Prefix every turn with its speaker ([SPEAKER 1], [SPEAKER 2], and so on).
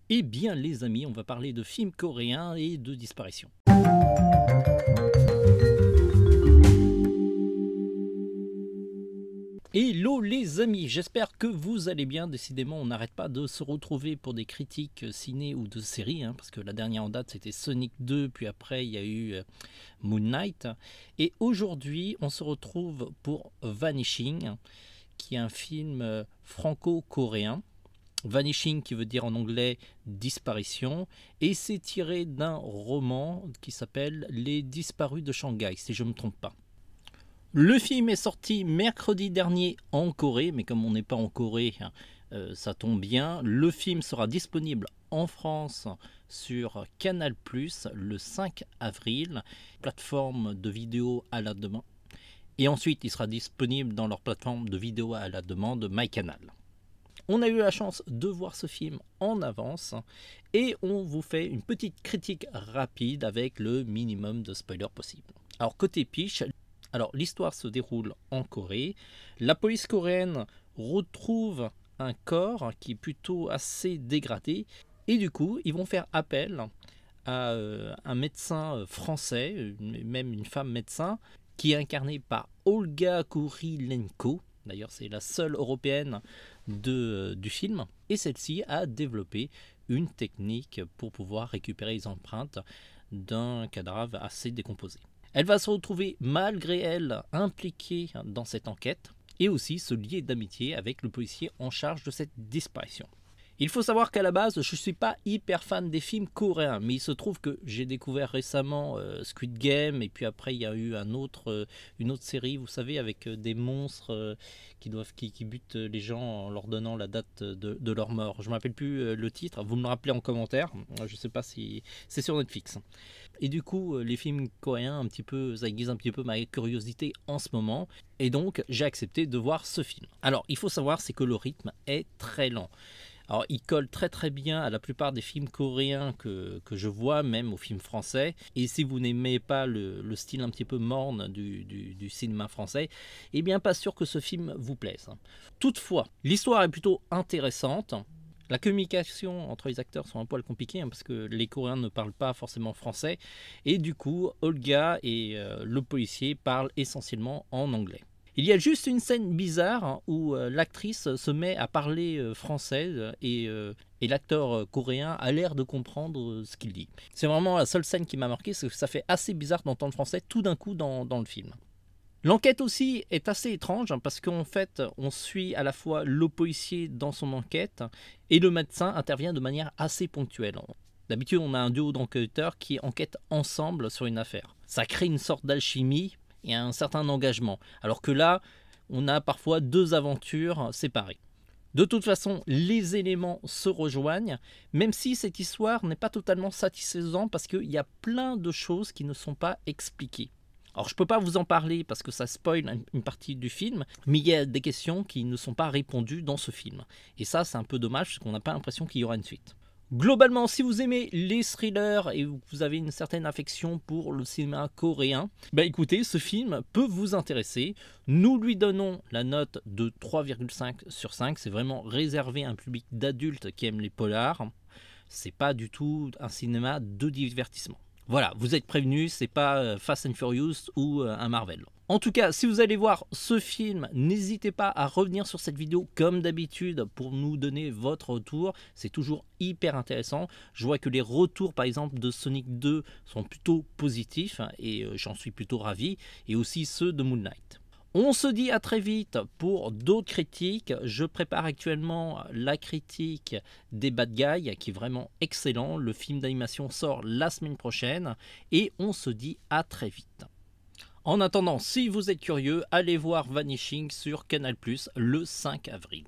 [SPEAKER 1] Eh bien les amis, on va parler de films coréens et de disparition. Hello les amis, j'espère que vous allez bien. Décidément, on n'arrête pas de se retrouver pour des critiques ciné ou de séries, parce que la dernière en date c'était Sonic 2, puis après il y a eu Moon Knight. Et aujourd'hui, on se retrouve pour Vanishing, qui est un film franco-coréen. Vanishing qui veut dire en anglais disparition, et c'est tiré d'un roman qui s'appelle Les Disparus de Shanghai, si je ne me trompe pas. Le film est sorti mercredi dernier en Corée, mais comme on n'est pas en Corée, ça tombe bien. Le film sera disponible en France sur Canal+, le 5 avril, plateforme de vidéo à la demande. Et ensuite, il sera disponible dans leur plateforme de vidéo à la demande MyCanal. On a eu la chance de voir ce film en avance et on vous fait une petite critique rapide avec le minimum de spoilers possible. Alors côté pitch, l'histoire se déroule en Corée. La police coréenne retrouve un corps qui est plutôt assez dégradé et du coup ils vont faire appel à un médecin français, même une femme médecin, qui est incarnée par Olga Kurilenko. D'ailleurs, c'est la seule européenne du film. Et celle-ci a développé une technique pour pouvoir récupérer les empreintes d'un cadavre assez décomposé. Elle va se retrouver, malgré elle, impliquée dans cette enquête et aussi se lier d'amitié avec le policier en charge de cette disparition. Il faut savoir qu'à la base, je ne suis pas hyper fan des films coréens, mais il se trouve que j'ai découvert récemment Squid Game, et puis après il y a eu une autre série, vous savez, avec des monstres qui butent les gens en leur donnant la date de leur mort. Je ne me rappelle plus le titre, vous me le rappelez en commentaire, je ne sais pas si c'est sur Netflix. Et du coup, les films coréens, ça aiguise un petit peu ma curiosité en ce moment, et donc j'ai accepté de voir ce film. Alors, il faut savoir, c'est que le rythme est très lent. Alors, il colle très très bien à la plupart des films coréens que je vois, même aux films français. Et si vous n'aimez pas le style un petit peu morne du cinéma français, eh bien pas sûr que ce film vous plaise. Toutefois, l'histoire est plutôt intéressante. La communication entre les acteurs sont un poil compliquées, parce que les Coréens ne parlent pas forcément français. Et du coup, Olga et le policier parlent essentiellement en anglais. Il y a juste une scène bizarre où l'actrice se met à parler français et l'acteur coréen a l'air de comprendre ce qu'il dit. C'est vraiment la seule scène qui m'a marqué, c'est que ça fait assez bizarre d'entendre français tout d'un coup dans le film. L'enquête aussi est assez étrange parce qu'en fait on suit à la fois le policier dans son enquête et le médecin intervient de manière assez ponctuelle. D'habitude on a un duo d'enquêteurs qui enquêtent ensemble sur une affaire. Ça crée une sorte d'alchimie et un certain engagement. Alors que là, on a parfois deux aventures séparées. De toute façon, les éléments se rejoignent, même si cette histoire n'est pas totalement satisfaisante parce qu'il y a plein de choses qui ne sont pas expliquées. Alors je ne peux pas vous en parler parce que ça spoil une partie du film, mais il y a des questions qui ne sont pas répondues dans ce film. Et ça, c'est un peu dommage parce qu'on n'a pas l'impression qu'il y aura une suite. Globalement, si vous aimez les thrillers et vous avez une certaine affection pour le cinéma coréen, écoutez, ce film peut vous intéresser. Nous lui donnons la note de 3,5 sur 5. C'est vraiment réservé à un public d'adultes qui aiment les polars. C'est pas du tout un cinéma de divertissement. Voilà, vous êtes prévenus, c'est pas Fast and Furious ou un Marvel. En tout cas, si vous allez voir ce film, n'hésitez pas à revenir sur cette vidéo comme d'habitude pour nous donner votre retour. C'est toujours hyper intéressant. Je vois que les retours par exemple de Sonic 2 sont plutôt positifs et j'en suis plutôt ravi. Et aussi ceux de Moon Knight. On se dit à très vite pour d'autres critiques. Je prépare actuellement la critique des Bad Guys qui est vraiment excellent. Le film d'animation sort la semaine prochaine et on se dit à très vite. En attendant, si vous êtes curieux, allez voir Vanishing sur Canal+ le 5 avril.